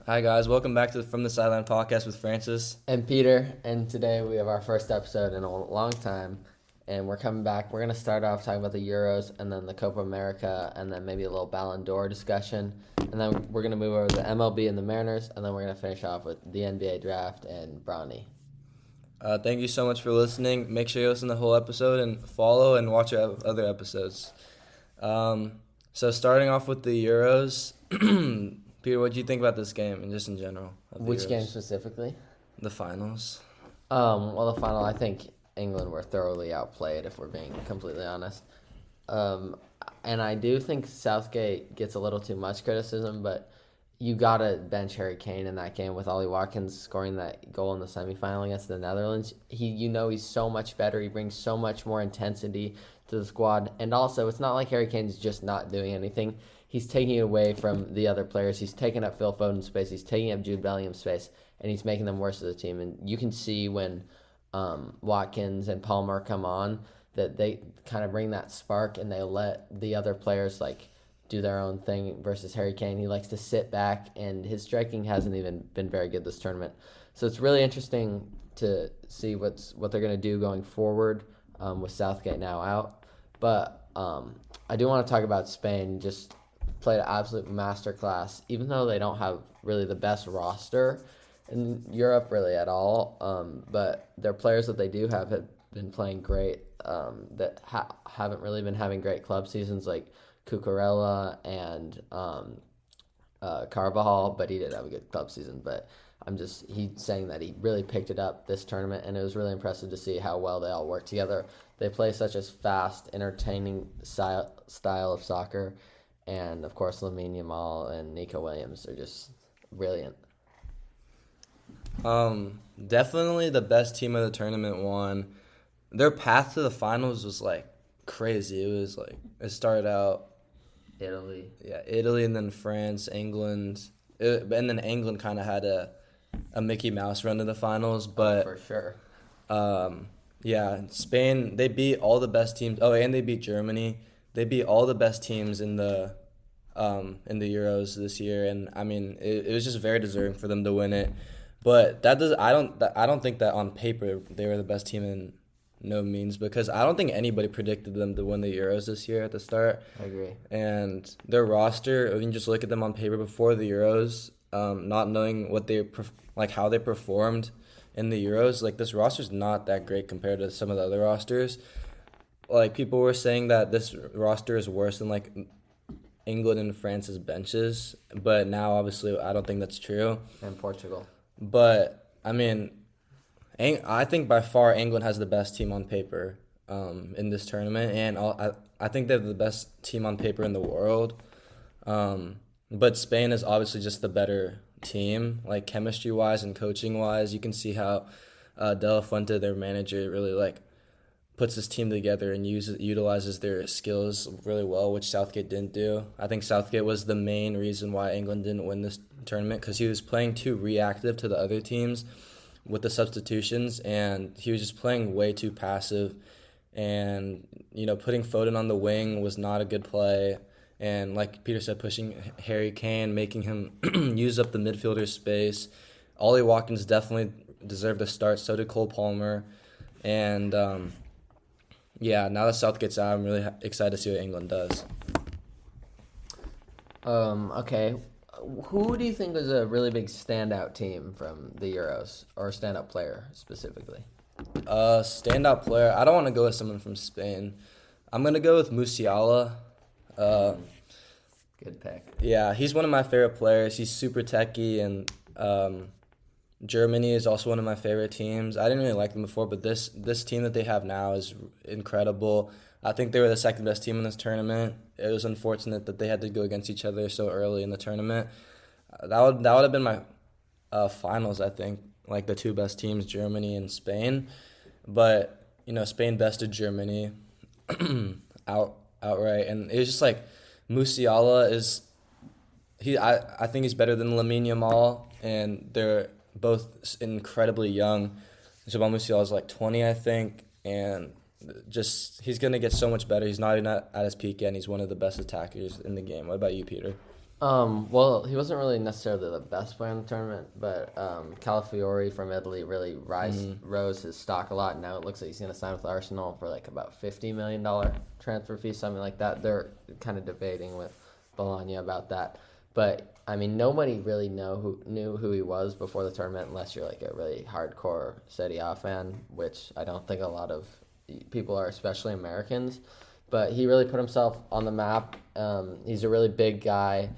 Hi guys, welcome back to From the Sideline podcast with Francis. And Peter, and today we have our first episode in a long time, and we're coming back. We're going to start off talking about the Euros, and then the Copa America, and then maybe a little Ballon d'Or discussion, and then we're going to move over to the MLB and the Mariners, and then we're going to finish off with the NBA draft and Bronny. Thank you so much for listening. Make sure you listen to the whole episode and follow and watch our other episodes. So starting off with the Euros, Peter, what do you think about this game and just in general? Which game specifically? The finals. Well, the final, I think England were thoroughly outplayed, if we're being completely honest. And I do think Southgate gets a little too much criticism, but you got to bench Harry Kane in that game with Ollie Watkins scoring that goal in the semifinal against the Netherlands. He's so much better. He brings so much more intensity to the squad. And also, it's not like Harry Kane's just not doing anything. He's taking it away from the other players. He's taking up Phil Foden's space. He's taking up Jude Bellingham's space, and he's making them worse as a team. And you can see when Watkins and Palmer come on that they kind of bring that spark, and they let the other players do their own thing versus Harry Kane. He likes to sit back, and his striking hasn't even been very good this tournament. So it's really interesting to see what they're going to do going forward with Southgate now out. But I do want to talk about Spain. Just played an absolute masterclass, even though they don't have really the best roster in Europe really at all. But their players that they do have been playing great that haven't really been having great club seasons, like Cucurella and Carvajal, but he did have a good club season. But he's saying that he really picked it up this tournament, and it was really impressive to see how well they all work together. They play such a fast, entertaining style of soccer. And, of course, Lamine Yamal and Nico Williams are just brilliant. Definitely the best team of the tournament won. Their path to the finals was, crazy. It was, it started out Italy. Yeah, Italy and then France, England. And then England kind of had a Mickey Mouse run to the finals. But for sure. Yeah, Spain, they beat all the best teams. Oh, and they beat Germany. They beat all the best teams in the Euros this year, and I mean it was just very deserving for them to win it. But I don't think that on paper they were the best team in no means, because I don't think anybody predicted them to win the Euros this year at the start. I agree. And their roster, you can just look at them on paper before the Euros, not knowing what how they performed in the Euros. This roster's not that great compared to some of the other rosters. People were saying that this roster is worse than, England and France's benches. But now, obviously, I don't think that's true. And Portugal. But, I mean, I think by far England has the best team on paper in this tournament. And I think they have the best team on paper in the world. But Spain is obviously just the better team, chemistry-wise and coaching-wise. You can see how De La Fuente, their manager, really, puts his team together and utilizes their skills really well, which Southgate didn't do. I think Southgate was the main reason why England didn't win this tournament, because he was playing too reactive to the other teams with the substitutions, and he was just playing way too passive. And, putting Foden on the wing was not a good play. And like Peter said, pushing Harry Kane, making him use up the midfielder space. Ollie Watkins definitely deserved a start. So did Cole Palmer. And yeah, now that Southgate's out, I'm really excited to see what England does. Okay. Who do you think was a really big standout team from the Euros, or a standout player specifically? Standout player, I don't want to go with someone from Spain. I'm going to go with Musiala. Good pick. Yeah, he's one of my favorite players. He's super techy, and Germany is also one of my favorite teams. I didn't really like them before, but this team that they have now is incredible. I think they were the second best team in this tournament. It was unfortunate that they had to go against each other so early in the tournament. That would have been my finals, I think, the two best teams, Germany and Spain. But, Spain bested Germany outright. And it was just Musiala is I think he's better than Lamine Yamal, and they're both incredibly young. Jamal Musiala is 20, I think, and he's going to get so much better. He's not even at his peak yet, and he's one of the best attackers in the game. What about you, Peter? Well, he wasn't really necessarily the best player in the tournament, but Calafiori from Italy really rose his stock a lot. And now it looks like he's going to sign with Arsenal for like about $50 million transfer fee, something like that. They're kind of debating with Bologna about that. But I mean, nobody really knew who he was before the tournament, unless you're like a really hardcore Serie A fan, which I don't think a lot of people are, especially Americans. But he really put himself on the map. He's a really big guy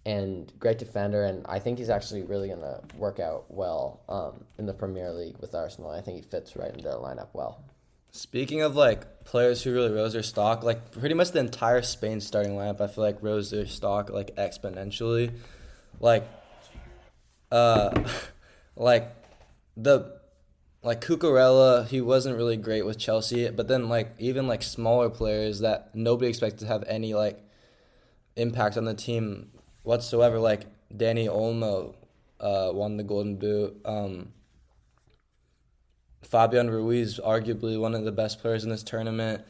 and great defender, and I think he's actually really going to work out well in the Premier League with Arsenal. I think he fits right into their lineup well. Speaking of like players who really rose their stock, like pretty much the entire Spain starting lineup, I feel like rose their stock like exponentially. Like, uh, like the like Cucurella, he wasn't really great with Chelsea, but then like even like smaller players that nobody expected to have any like impact on the team whatsoever, like Danny Olmo, won the Golden Boot. Fabian Ruiz, arguably one of the best players in this tournament.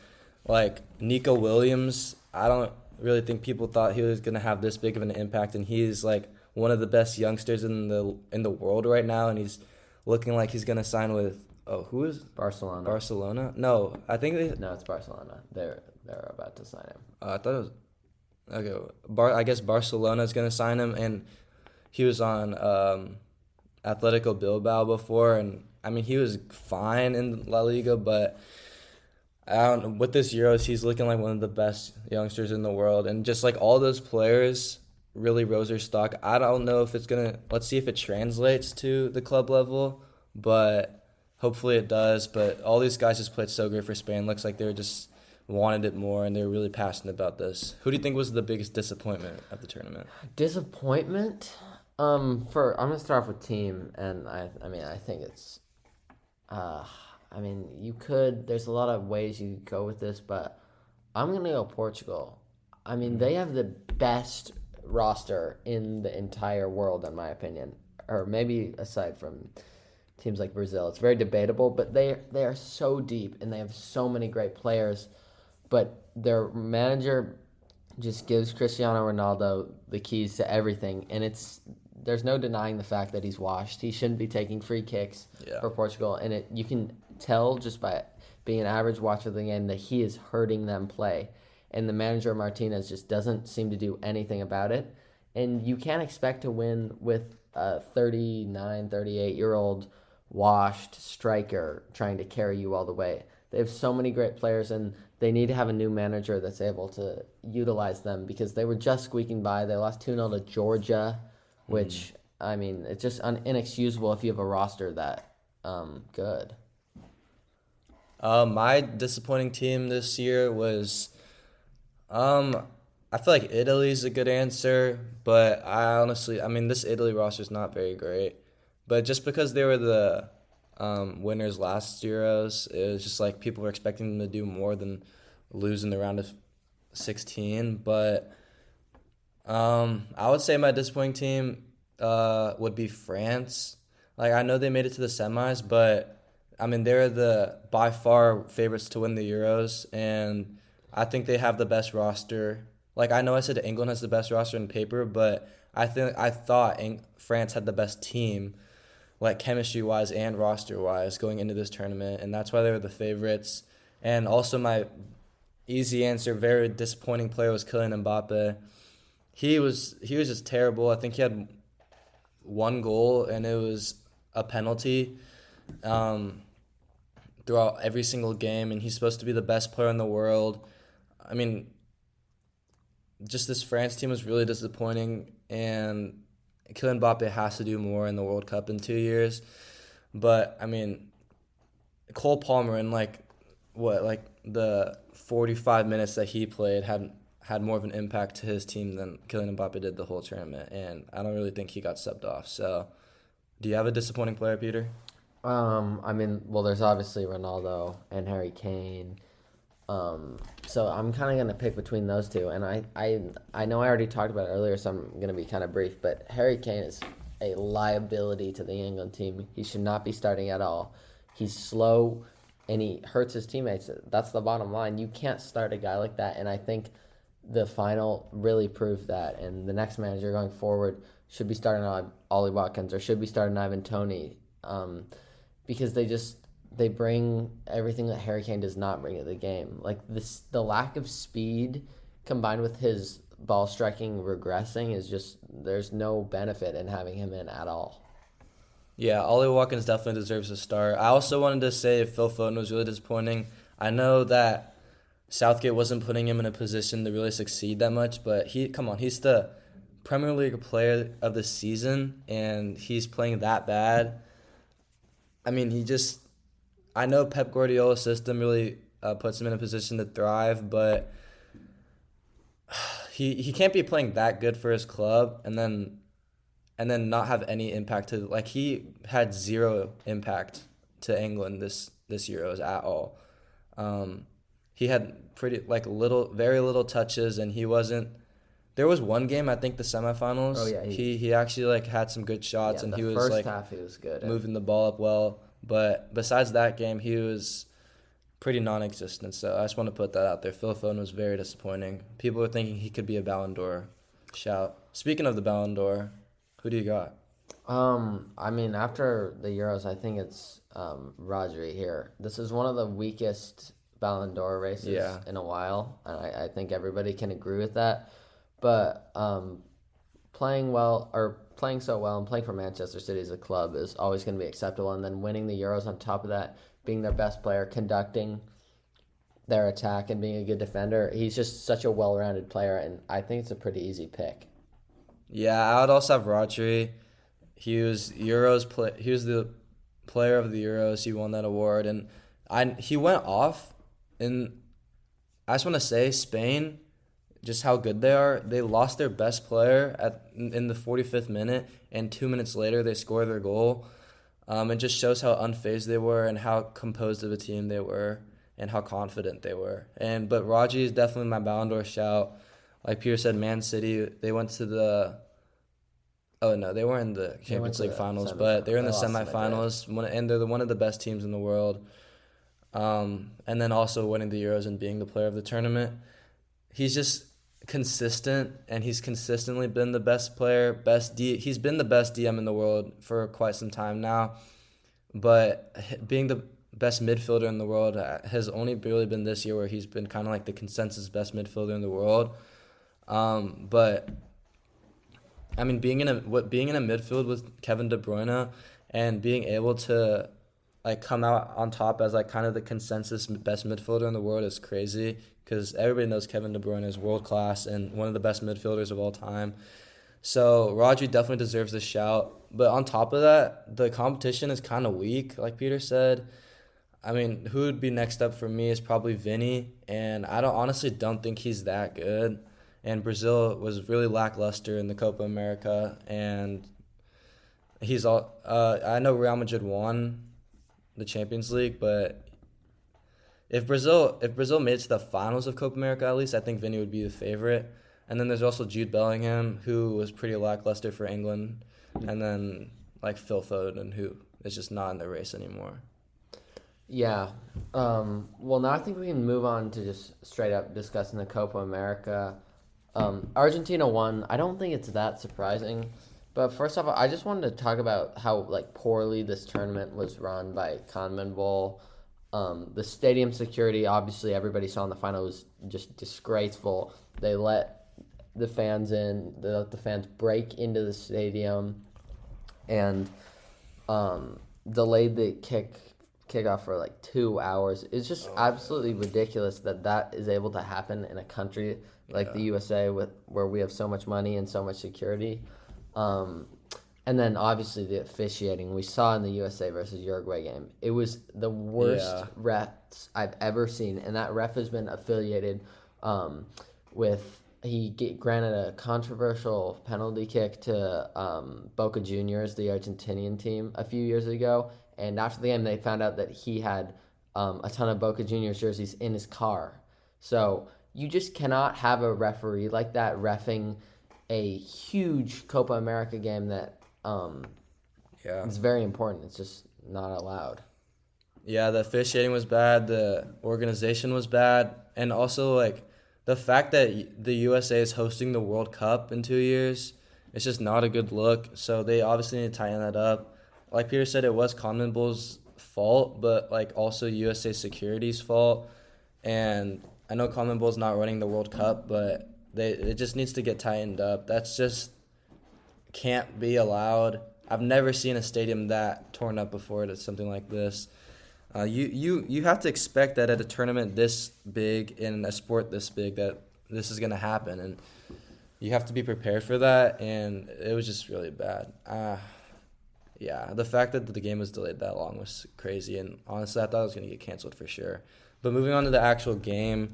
Like Nico Williams, I don't really think people thought he was gonna have this big of an impact, and he's like one of the best youngsters in the world right now, and he's looking like he's gonna sign with who is Barcelona. Barcelona? No, I think No, it's Barcelona. They're about to sign him. I thought it was okay. I guess Barcelona is gonna sign him, and he was on Atletico Bilbao before, and I mean he was fine in La Liga, but I don't know, with this Euros he's looking like one of the best youngsters in the world, and just like all those players really rose their stock. I don't know if it's gonna. Let's see if it translates to the club level, but hopefully it does. But all these guys just played so great for Spain. Looks like they were just wanted it more, and they were really passionate about this. Who do you think was the biggest disappointment of the tournament? Disappointment. I'm gonna start off with team, and I mean I think it's, I mean you could. There's a lot of ways you could go with this, but I'm gonna go Portugal. I mean they have the best roster in the entire world, in my opinion, or maybe aside from teams like Brazil. It's very debatable, but they are so deep and they have so many great players. But their manager just gives Cristiano Ronaldo the keys to everything, and there's no denying the fact that he's washed. He shouldn't be taking free kicks for Portugal, and you can tell just by being an average watcher of the game that he is hurting them play. And the manager, Martinez, just doesn't seem to do anything about it. And you can't expect to win with a 39, 38-year-old washed striker trying to carry you all the way. They have so many great players, and they need to have a new manager that's able to utilize them because they were just squeaking by. They lost 2-0 to Georgia, which, I mean, it's just inexcusable if you have a roster that good. My disappointing team this year was, I feel like Italy's a good answer, but I mean, this Italy roster is not very great. But just because they were the winners last Euros, it was just like people were expecting them to do more than lose in the round of 16. But I would say my disappointing team would be France. Like I know they made it to the semis, but I mean they're the by far favorites to win the Euros, and I think they have the best roster. Like I know I said England has the best roster in paper, but I thought France had the best team, like chemistry wise and roster wise, going into this tournament, and that's why they were the favorites. And also my easy answer, very disappointing player was Kylian Mbappe. He was just terrible. I think he had one goal, and it was a penalty throughout every single game, and he's supposed to be the best player in the world. I mean, just this France team was really disappointing, and Kylian Mbappe has to do more in the World Cup in 2 years. But, I mean, Cole Palmer in, the 45 minutes that he played had more of an impact to his team than Kylian Mbappe did the whole tournament, and I don't really think he got subbed off. So, do you have a disappointing player, Peter? I mean, well, there's obviously Ronaldo and Harry Kane. So I'm kind of going to pick between those two. And I know I already talked about it earlier, so I'm going to be kind of brief. But Harry Kane is a liability to the England team. He should not be starting at all. He's slow, and he hurts his teammates. That's the bottom line. You can't start a guy like that. And I think the final really proved that. And the next manager going forward should be starting on Ollie Watkins or should be starting Ivan Toney, because they bring everything that Harry Kane does not bring to the game. Like the lack of speed combined with his ball striking regressing is just, there's no benefit in having him in at all. Yeah, Ollie Watkins definitely deserves a start. I also wanted to say Phil Foden was really disappointing. I know that Southgate wasn't putting him in a position to really succeed that much, but he's the Premier League player of the season, and he's playing that bad. I mean, I know Pep Guardiola's system really puts him in a position to thrive, but he can't be playing that good for his club and then not have any impact to, like, he had zero impact to England this Euros at all. He had very little touches, and he wasn't. There was one game, I think the semifinals. Oh yeah, he actually had some good shots, and he was first half he was good moving the ball up well. But besides that game, he was pretty non-existent. So I just want to put that out there. Phil Foden was very disappointing. People were thinking he could be a Ballon d'Or shout. Speaking of the Ballon d'Or, who do you got? I mean, after the Euros, I think it's Rodri here. This is one of the weakest Ballon d'Or races in a while, and I think everybody can agree with that. But playing so well and playing for Manchester City as a club is always going to be acceptable, and then winning the Euros on top of that, being their best player, conducting their attack, and being a good defender, he's just such a well-rounded player, and I think it's a pretty easy pick. Yeah, I would also have Rodri. He was the player of the Euros. He won that award, and he went off. And I just want to say, Spain, just how good they are. They lost their best player in the 45th minute, and 2 minutes later they scored their goal. It just shows how unfazed they were and how composed of a team they were and how confident they were. But Rodri is definitely my Ballon d'Or shout. Like Peter said, Man City, they went to the... Oh, no, they weren't in the Champions League finals, but they were in the semifinals, and they're one of the best teams in the world. And then also winning the Euros and being the player of the tournament. He's just consistent, and he's consistently been the best player, he's been the best DM in the world for quite some time now. But being the best midfielder in the world has only really been this year, where he's been kind of like the consensus best midfielder in the world. But I mean, being in a midfield with Kevin De Bruyne and being able to come out on top as kind of the consensus best midfielder in the world is crazy, because everybody knows Kevin De Bruyne is world class and one of the best midfielders of all time. So Rodri definitely deserves a shout. But on top of that, the competition is kind of weak, like Peter said. I mean, who would be next up for me is probably Vinny, and I honestly don't think he's that good. And Brazil was really lackluster in the Copa America, and I know Real Madrid won the Champions League, but if Brazil made it to the finals of Copa America, at least, I think Vinny would be the favorite. And then there's also Jude Bellingham, who was pretty lackluster for England, and then Phil Foden, who is just not in the race anymore. Yeah. Well, now I think we can move on to just straight up discussing the Copa America. Argentina won. I don't think it's that surprising. But first off, I just wanted to talk about how poorly this tournament was run by CONMEBOL. The stadium security, obviously everybody saw in the final, was just disgraceful. They let the fans in. They let the fans break into the stadium, and delayed the kickoff for 2 hours. It's just absolutely ridiculous that is able to happen in a country like the USA, where we have so much money and so much security. And then obviously the officiating we saw in the USA versus Uruguay game. It was the worst refs I've ever seen, and that ref has been affiliated with. He granted a controversial penalty kick to Boca Juniors, the Argentinian team, a few years ago. And after the game, they found out that he had a ton of Boca Juniors jerseys in his car. So you just cannot have a referee like that reffing a huge Copa America game that is very important. It's just not allowed. Yeah, the officiating was bad. The organization was bad. And also, the fact that the USA is hosting the World Cup in 2 years, it's just not a good look. So they obviously need to tighten that up. Like Peter said, it was CONMEBOL's fault, but like also USA Security's fault. And I know CONMEBOL's not running the World Cup, but it just needs to get tightened up. That's just can't be allowed. I've never seen a stadium that torn up before to something like this. You have to expect that at a tournament this big, in a sport this big, that this is going to happen. And you have to be prepared for that, and it was just really bad. Yeah, the fact that the game was delayed that long was crazy, and honestly, I thought it was going to get canceled for sure. But moving on to the actual game,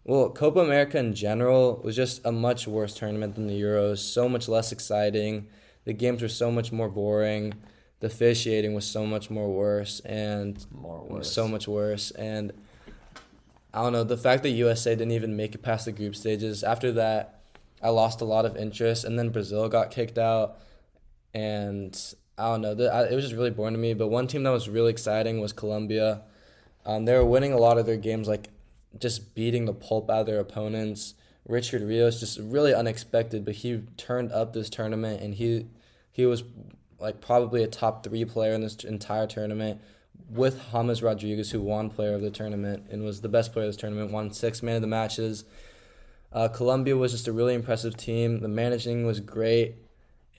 well, Copa America in general was just a much worse tournament than the Euros, so much less exciting. The games were so much more boring. The officiating was so much so much worse. And I don't know, the fact that USA didn't even make it past the group stages, after that, I lost a lot of interest, and then Brazil got kicked out, and I don't know, it was just really boring to me. But one team that was really exciting was Colombia. They were winning a lot of their games, like just beating the pulp out of their opponents. Richard Rios, just really unexpected, but he turned up this tournament, and he was like probably a top 3 player in this entire tournament, with James Rodriguez, who won player of the tournament and was the best player of this tournament, won 6 man of the matches. Colombia was just a really impressive team. The managing was great,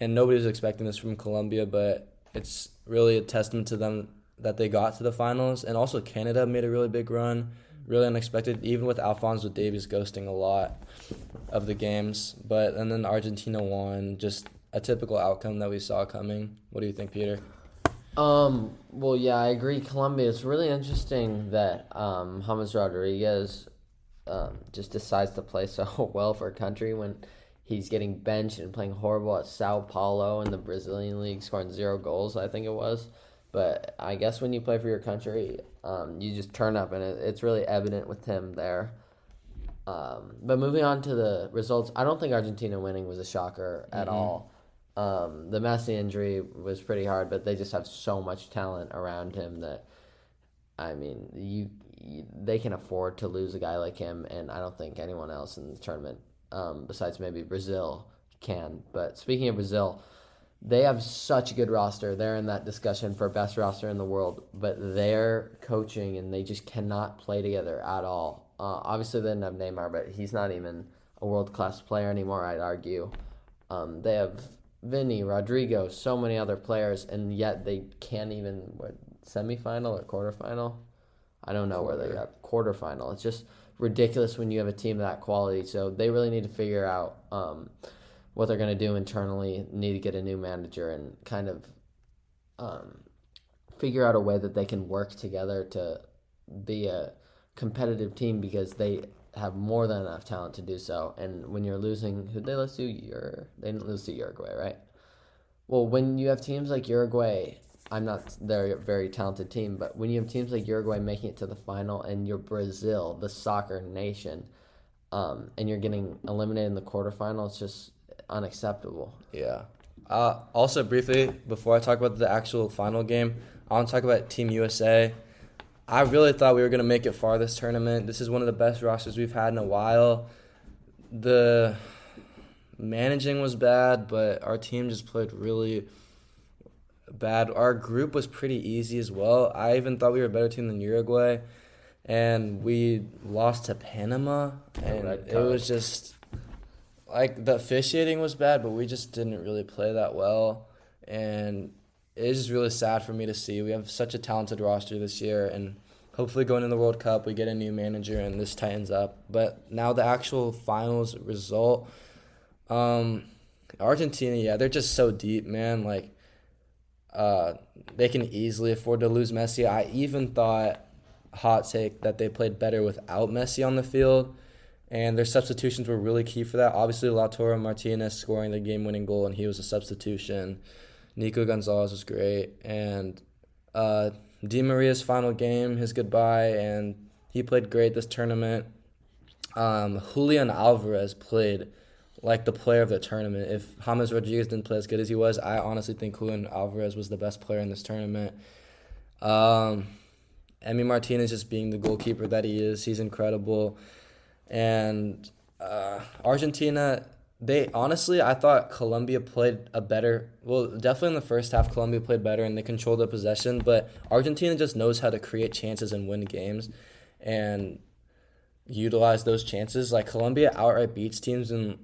and nobody was expecting this from Colombia, but it's really a testament to them that they got to the finals. And also Canada made a really big run, really unexpected, even with Alphonso Davies ghosting a lot of the games. And then Argentina won, just a typical outcome that we saw coming. What do you think, Peter? Well, yeah, I agree. Colombia, it's really interesting that James Rodriguez just decides to play so well for a country when he's getting benched and playing horrible at Sao Paulo in the Brazilian league, scoring 0 goals, I think it was. But I guess when you play for your country, you just turn up, and it's really evident with him there. But moving on to the results, I don't think Argentina winning was a shocker at all. The Messi injury was pretty hard, but they just have so much talent around him that, I mean, they can afford to lose a guy like him, and I don't think anyone else in the tournament, besides maybe Brazil, can. But speaking of Brazil, they have such a good roster. They're in that discussion for best roster in the world, but they're coaching, and they just cannot play together at all. Obviously, they didn't have Neymar, but he's not even a world-class player anymore, I'd argue. They have Vinny, Rodrigo, so many other players, and yet they can't even, semifinal or quarterfinal? I don't know where they're at. Quarterfinal. It's just ridiculous when you have a team of that quality. So they really need to figure out what they're going to do internally, need to get a new manager, and kind of figure out a way that they can work together to be a competitive team, because they have more than enough talent to do so. And when you're losing, who'd they lose to? They didn't lose to Uruguay, right? Well, when you have teams like Uruguay, they're a very talented team, but when you have teams like Uruguay making it to the final, and you're Brazil, the soccer nation, and you're getting eliminated in the quarterfinal, it's just unacceptable. Yeah. Also, briefly, before I talk about the actual final game, I want to talk about Team USA. I really thought we were going to make it far this tournament. This is one of the best rosters we've had in a while. The managing was bad, but our team just played really bad. Our group was pretty easy as well. I even thought we were a better team than Uruguay, and we lost to Panama, and it was just like the officiating was bad, but we just didn't really play that well, and it's just really sad for me to see. We have such a talented roster this year, and hopefully going in the World Cup, we get a new manager and this tightens up. But now the actual finals result, Argentina, yeah, they're just so deep, man. Like, they can easily afford to lose Messi. I even thought, hot take, that they played better without Messi on the field, and their substitutions were really key for that. Obviously, Lautaro Martinez scoring the game-winning goal, and he was a substitution. Nico Gonzalez was great, and Di Maria's final game, his goodbye, and he played great this tournament. Julian Alvarez played like the player of the tournament. If James Rodriguez didn't play as good as he was, I honestly think Julian Alvarez was the best player in this tournament. Emi Martinez just being the goalkeeper that he is, he's incredible. And Argentina, I thought Colombia played definitely in the first half, Colombia played better and they controlled the possession, but Argentina just knows how to create chances and win games and utilize those chances. Like Colombia outright beats teams and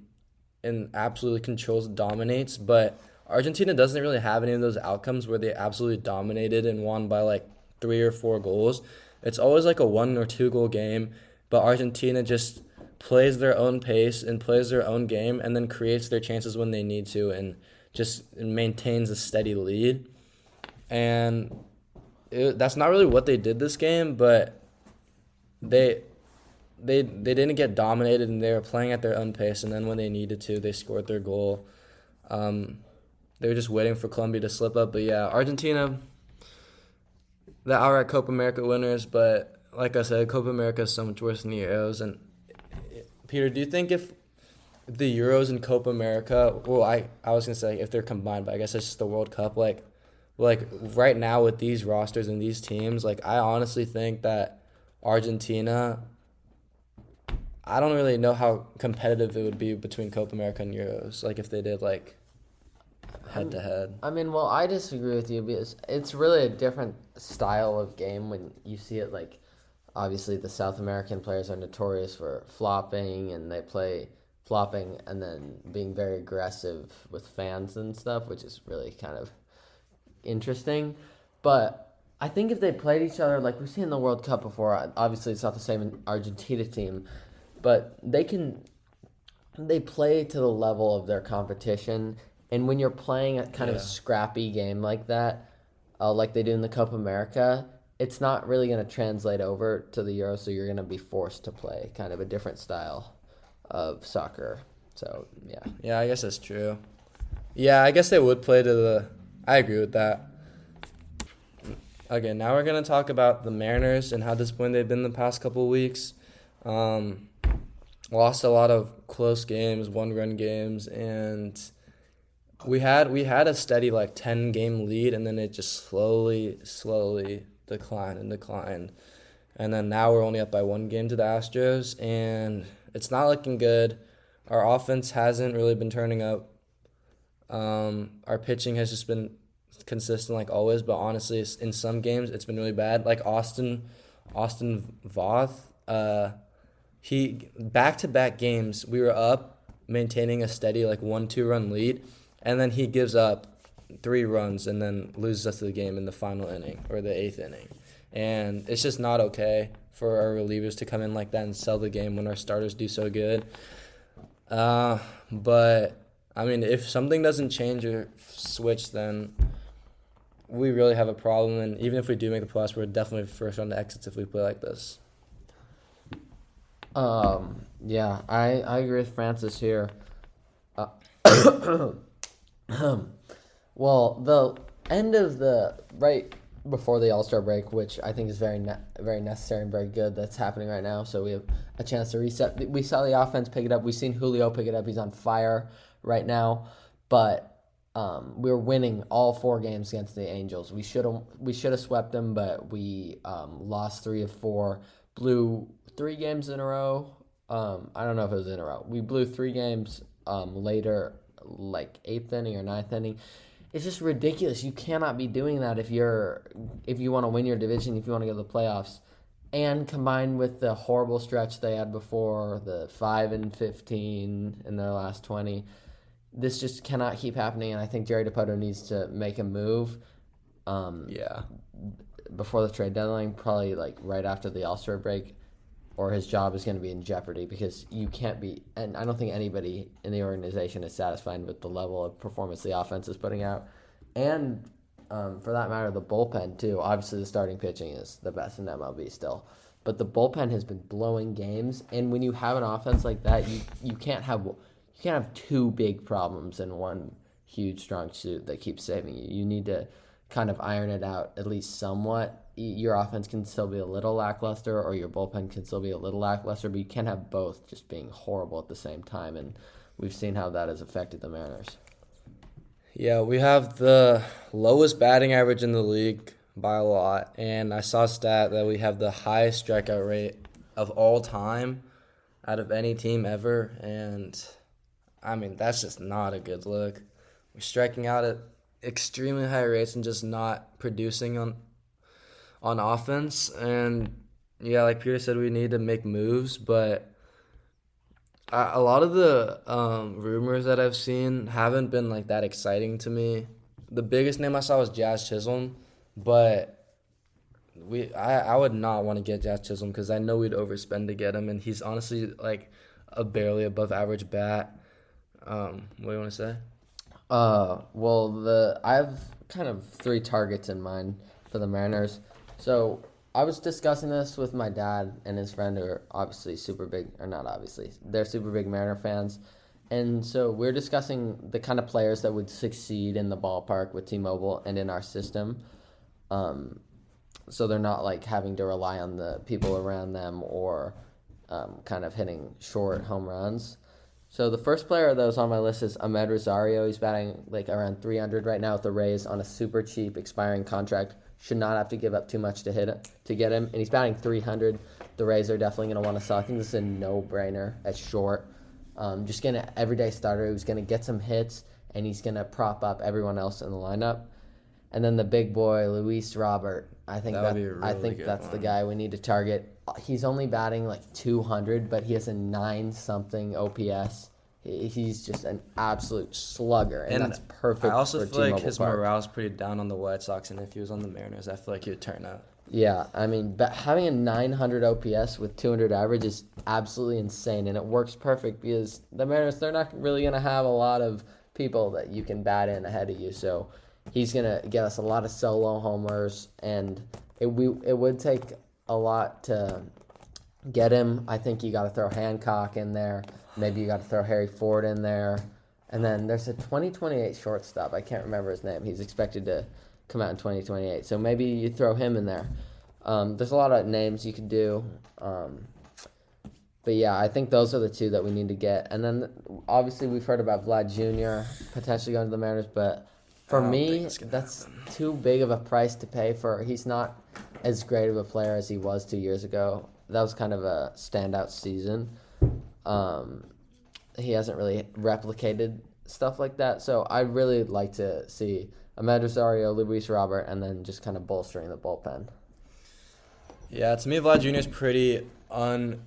absolutely controls, dominates, but Argentina doesn't really have any of those outcomes where they absolutely dominated and won by like 3 or 4 goals. It's always like a 1 or 2 goal game, but Argentina just plays their own pace and plays their own game and then creates their chances when they need to and just maintains a steady lead. And that's not really what they did this game, but they didn't get dominated and they were playing at their own pace, and then when they needed to, they scored their goal. They were just waiting for Colombia to slip up. But yeah, Argentina, the outright Copa America winners, but like I said, Copa America is so much worse than the Euros. And Peter, do you think if the Euros and Copa America, well, I was going to say if they're combined, but I guess it's just the World Cup, like right now with these rosters and these teams, like I honestly think that Argentina, I don't really know how competitive it would be between Copa America and Euros, like if they did like head to head. I mean, well, I disagree with you because it's really a different style of game when you see it. Like, obviously, the South American players are notorious for flopping, and they play flopping and then being very aggressive with fans and stuff, which is really kind of interesting. But I think if they played each other, like we've seen in the World Cup before, obviously it's not the same Argentina team, but they play to the level of their competition. And when you're playing a kind of a scrappy game like that, like they do in the Copa America, it's not really going to translate over to the Euro, so you're going to be forced to play kind of a different style of soccer. So, yeah. Yeah, I guess that's true. Yeah, I guess they would play to the... I agree with that. Okay, now we're going to talk about the Mariners and how disappointed they've been the past couple of weeks. Lost a lot of close games, 1-run games, and... We had a steady like 10-game lead, and then it just slowly declined. And then now we're only up by 1 game to the Astros, and it's not looking good. Our offense hasn't really been turning up. Our pitching has just been consistent like always, but honestly, in some games it's been really bad. Like Austin Voth, he back-to-back games we were up, maintaining a steady like 1-2 run lead. And then he gives up 3 runs and then loses us the game in the final inning or the 8th inning. And it's just not okay for our relievers to come in like that and sell the game when our starters do so good. But, I mean, if something doesn't change or switch, then we really have a problem. And even if we do make the playoffs, we're definitely first round exits if we play like this. Yeah, I agree with Francis here. Well, the end of right before the All-Star break, which I think is very necessary and very good, that's happening right now. So we have a chance to reset. We saw the offense pick it up. We've seen Julio pick it up. He's on fire right now. But we're winning all 4 games against the Angels. We should have swept them, but we lost 3 of 4. Blew 3 games in a row. I don't know if it was in a row. We blew 3 games later, like 8th inning or 9th inning. It's just ridiculous. You cannot be doing that if you want to win your division, if you want to go to the playoffs. And combined with the horrible stretch they had before, the 5-15 in their last 20, this just cannot keep happening. And I think Jerry Dipoto needs to make a move. Before the trade deadline, probably like right after the All-Star break, or his job is going to be in jeopardy because you can't be, and I don't think anybody in the organization is satisfied with the level of performance the offense is putting out. And for that matter, the bullpen too. Obviously the starting pitching is the best in MLB still, but the bullpen has been blowing games. And when you have an offense like that, you can't have 2 big problems in one huge strong suit that keeps saving you. You need to kind of iron it out at least somewhat. Your offense can still be a little lackluster, or your bullpen can still be a little lackluster, but you can't have both just being horrible at the same time, and we've seen how that has affected the Mariners. Yeah, we have the lowest batting average in the league by a lot, and I saw a stat that we have the highest strikeout rate of all time out of any team ever, and I mean that's just not a good look. We're striking out at extremely high rates and just not producing on offense. And yeah, like Peter said, we need to make moves, but a lot of the rumors that I've seen haven't been like that exciting to me. The biggest name I saw was Jazz Chisholm, but I would not want to get Jazz Chisholm because I know we'd overspend to get him, and he's honestly like a barely above average bat. What do you want to say? Well, I have kind of 3 targets in mind for the Mariners. So I was discussing this with my dad and his friend, who are obviously super big, or not obviously, they're super big Mariner fans. And so we're discussing the kind of players that would succeed in the ballpark with T-Mobile and in our system. So they're not like having to rely on the people around them or kind of hitting short home runs. So the first player that was on my list is Amed Rosario. He's batting like around 300 right now with the Rays on a super cheap expiring contract. Should not have to give up too much to get him. And he's batting 300. The Rays are definitely going to want to sell. I think this is a no-brainer at short. Just getting an everyday starter who's going to get some hits, and he's going to prop up everyone else in the lineup. And then the big boy, Luis Robert. I think that's the guy we need to target. He's only batting like 200, but he has a 9-something OPS. He's just an absolute slugger, and that's perfect. I also feel like his Park. morale's pretty down on the White Sox, and if he was on the Mariners, I feel like he would turn out. Yeah, I mean, but having a 900 OPS with 200 average is absolutely insane, and it works perfect because the Mariners, they're not really going to have a lot of people that you can bat in ahead of you, so he's going to get us a lot of solo homers, and it would take a lot to get him. I think you got to throw Hancock in there. Maybe you got to throw Harry Ford in there. And then there's a 2028 shortstop. I can't remember his name. He's expected to come out in 2028. So maybe you throw him in there. There's a lot of names you could do. But yeah, I think those are the 2 that we need to get. And then obviously we've heard about Vlad Jr. potentially going to the Mariners. But for me, that's too big of a price to pay for. He's not as great of a player as he was 2 years ago. That was kind of a standout season. He hasn't really replicated stuff like that. So I'd really like to see Amed Rosario, Luis Robert, and then just kind of bolstering the bullpen. Yeah, to me, Vlad Jr. is pretty not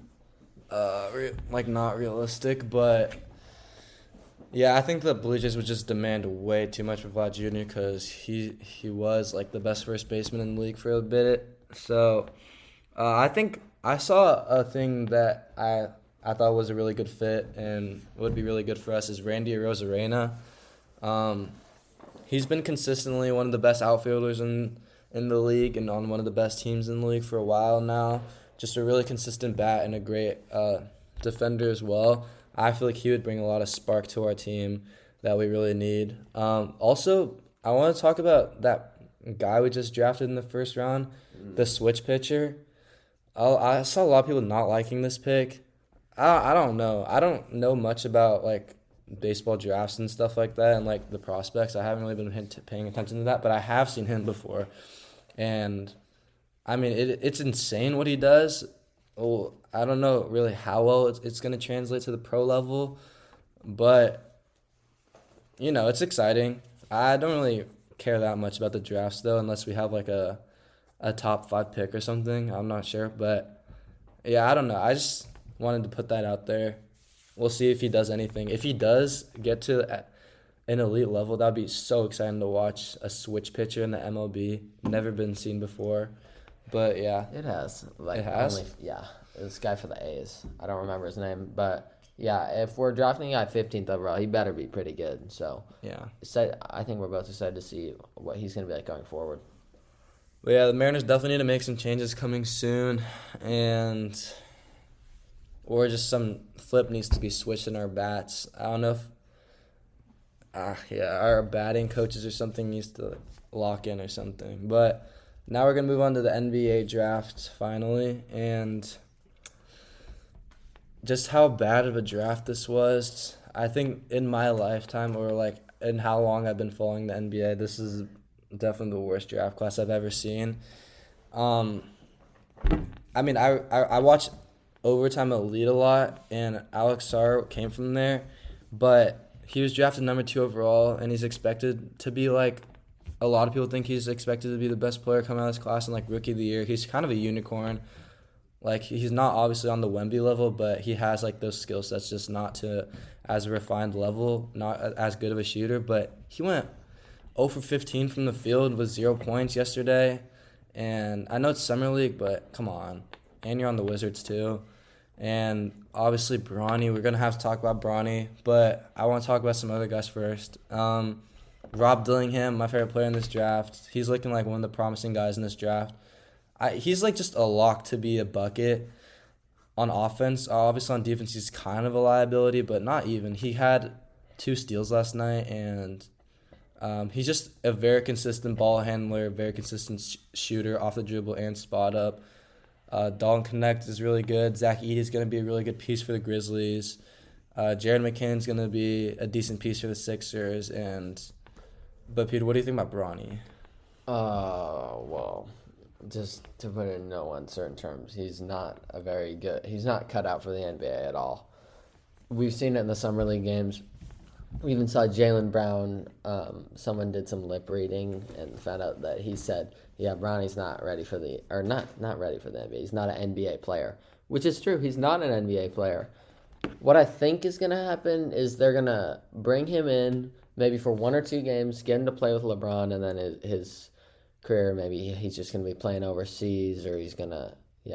realistic, but yeah, I think the Blue Jays would just demand way too much for Vlad Jr. because he was like the best first baseman in the league for a bit. So I think I saw a thing that I thought was a really good fit and would be really good for us is Randy Arozarena. He's been consistently one of the best outfielders in the league and on one of the best teams in the league for a while now. Just a really consistent bat and a great defender as well. I feel like he would bring a lot of spark to our team that we really need. Also, I want to talk about that guy we just drafted in the first round, the switch pitcher. I saw a lot of people not liking this pick. I don't know. I don't know much about like baseball drafts and stuff like that and like the prospects. I haven't really been paying attention to that, but I have seen him before. And I mean, it's insane what he does. Well, I don't know really how well it's going to translate to the pro level, but it's exciting. I don't really care that much about the drafts though, unless we have like a top 5 pick or something. I'm not sure, but yeah, I don't know. I just wanted to put that out there. We'll see if he does anything. If he does get to an elite level, that'd be so exciting to watch a switch pitcher in the MLB. Never been seen before. But yeah. It has. It has? This guy for the A's. I don't remember his name, but yeah, if we're drafting a guy 15th overall, he better be pretty good. So yeah, I think we're both excited to see what he's going to be like going forward. But yeah, the Mariners definitely need to make some changes coming soon, or just some flip needs to be switched in our bats. I don't know if our batting coaches or something needs to lock in or something. But now we're going to move on to the NBA draft finally, and just how bad of a draft this was. I think in my lifetime, or like in how long I've been following the NBA, this is definitely the worst draft class I've ever seen. I mean, I watch overtime elite a lot, and Alex Sarr came from there, but he was drafted number 2 overall, and he's expected to be like, a lot of people think he's expected to be the best player coming out of this class and like rookie of the year. He's kind of a unicorn. Like, he's not obviously on the Wemby level, but he has like those skill sets, just not to as a refined level, not as good of a shooter. But he went 0 for 15 from the field with 0 points yesterday. And I know it's Summer League, but come on. And you're on the Wizards too. And obviously Bronny, we're going to have to talk about Bronny, but I want to talk about some other guys first. Rob Dillingham, my favorite player in this draft. He's looking like one of the promising guys in this draft. He's like just a lock to be a bucket on offense. Obviously on defense, he's kind of a liability, but not even. He had 2 steals last night, and he's just a very consistent ball handler, very consistent shooter off the dribble and spot up. Dalton Connect is really good. Zach Edey's going to be a really good piece for the Grizzlies. Jared McKinnon's going to be a decent piece for the Sixers. But Peter, what do you think about Bronny? Well, just to put it in no uncertain terms, he's not cut out for the NBA at all. We've seen it in the Summer League games. We even saw Jaylen Brown. Someone did some lip reading and found out that he said, "Yeah, Bronny's not ready for the NBA. He's not an NBA player," which is true. He's not an NBA player. What I think is gonna happen is they're gonna bring him in maybe for 1 or 2 games, get him to play with LeBron, and then his career, maybe he's just gonna be playing overseas, or he's gonna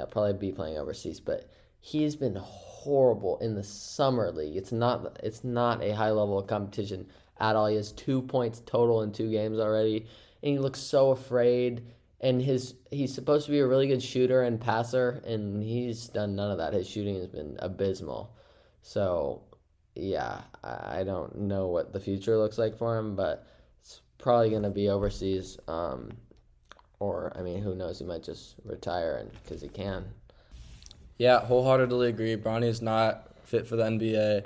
probably be playing overseas. But he's been horrible in the Summer League. It's not a high level of competition at all. He has 2 points total in 2 games already, and he looks so afraid. And he's supposed to be a really good shooter and passer, and he's done none of that. His shooting has been abysmal. So yeah, I don't know what the future looks like for him, but it's probably going to be overseas. Or who knows? He might just retire because he can. Yeah, wholeheartedly agree. Bronny is not fit for the NBA.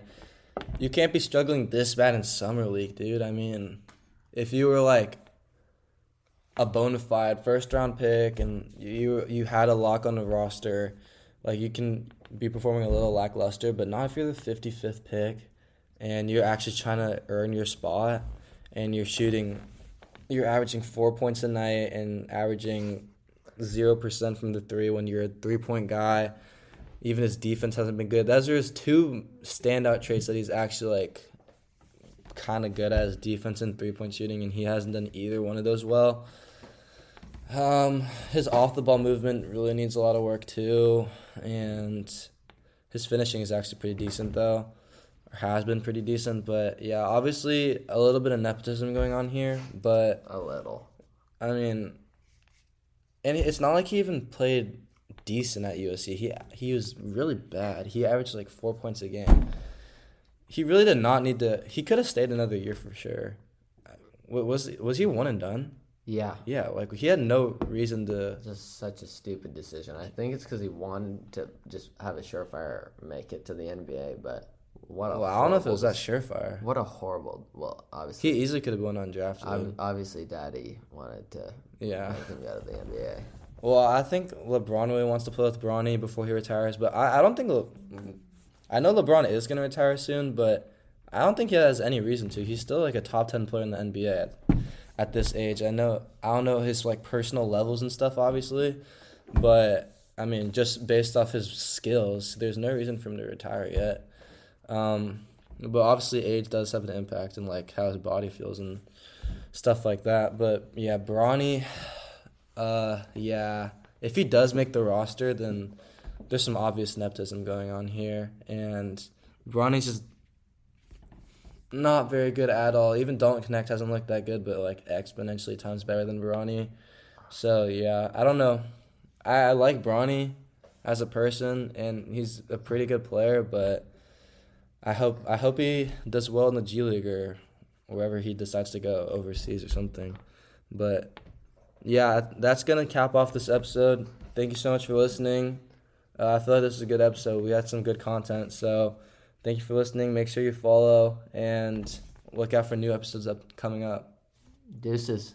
You can't be struggling this bad in Summer League, dude. If you were like a bona fide first-round pick and you had a lock on the roster, like, you can be performing a little lackluster, but not if you're the 55th pick and you're actually trying to earn your spot and you're averaging 4 points a night and averaging 0% from the 3 when you're a 3-point guy. Even his defense hasn't been good. Those are his 2 standout traits that he's actually like kind of good at, his defense and 3-point shooting, and he hasn't done either one of those well. His off-the-ball movement really needs a lot of work too, and his finishing is actually pretty decent though, or has been pretty decent. But yeah, obviously a little bit of nepotism going on here, but a little. And it's not like he even played decent at USC. He was really bad. He averaged like 4 points a game. He really did not need to. He could have stayed another year for sure. Was he one and done? Yeah. Yeah, like he had no reason to. Just such a stupid decision. I think it's because he wanted to just have a surefire make it to the NBA, but I don't know if it was that surefire. What a horrible. Well, obviously. He easily could have won undrafted. Obviously, Daddy wanted to make him go to the NBA. Well, I think LeBron really wants to play with Bronny before he retires, but I don't think. I know LeBron is going to retire soon, but I don't think he has any reason to. He's still like a top 10 player in the NBA at this age. I don't know his like personal levels and stuff, obviously, but just based off his skills, there's no reason for him to retire yet. But obviously age does have an impact in like how his body feels and stuff like that. But yeah, Bronny, if he does make the roster, then there's some obvious nepotism going on here, and Bronny's just not very good at all. Even Dalton Connect hasn't looked that good, but like exponentially times better than Bronny. So yeah, I don't know. I like Bronny as a person, and he's a pretty good player, but I hope he does well in the G League or wherever he decides to go, overseas or something. But yeah, that's gonna cap off this episode. Thank you so much for listening. I feel like this is a good episode. We had some good content, so thank you for listening. Make sure you follow and look out for new episodes coming up. Deuces.